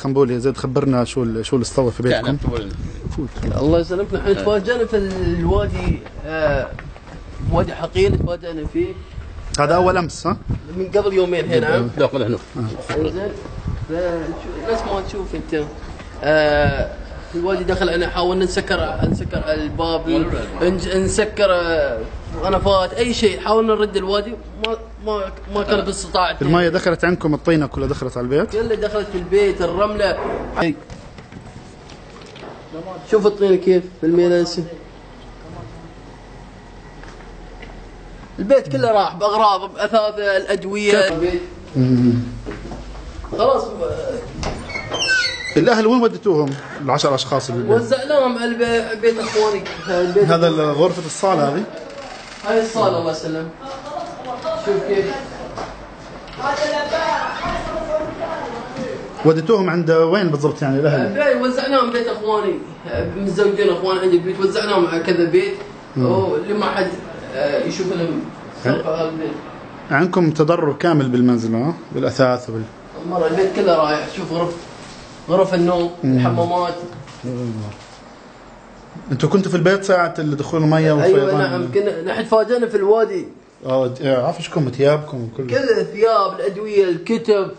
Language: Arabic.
خنبولي يا زيد، خبرنا شو اللي استوى في بيتكم. الله يسلمك. نحن تفاجئنا في الوادي، وادي حقيل تفاجئنا فيه. هذا اول امس ها؟ من قبل يومين هنا. نعم. داخل هنا. زين. نفس ما تشوف انت، الوادي دخل علينا، حاولنا نسكر الباب، نسكر غنفات، اي شيء، حاولنا نرد الوادي، ما كان باستطاعتنا. المايه دخلت عندكم، الطينه كلها دخلت على البيت؟ كلها دخلت في البيت، الرمله. شوف الطينه كيف في الميلانسي. البيت كله راح باغراض، باثاث، الادويه. خلاص. الاهل وين وديتوهم؟ ال10 اشخاص اللي وزعناهم على بيت اخواني. هذا غرفه الصاله هذه؟ هاي الصاله. الله يسلم. شوف كيف. وديتوهم عند وين بالضبط يعني الاهل؟ وزعناهم بيت اخواني، متزوجين اخوان عندي بيت، وزعناهم على كذا بيت، لما حد يشوف لهم سالفه هذا البيت. عندكم تضرر كامل بالمنزل ها؟ بالاثاث مرة البيت كله رايح. شوف غرف النوم، الحمامات. انتوا كنتوا في البيت ساعة دخول المية والفيضان؟ ايوه نعم، نحن تفاجئنا في الوادي. عارف ايشكم ثيابكم وكل كل الثياب، الادويه، الكتب.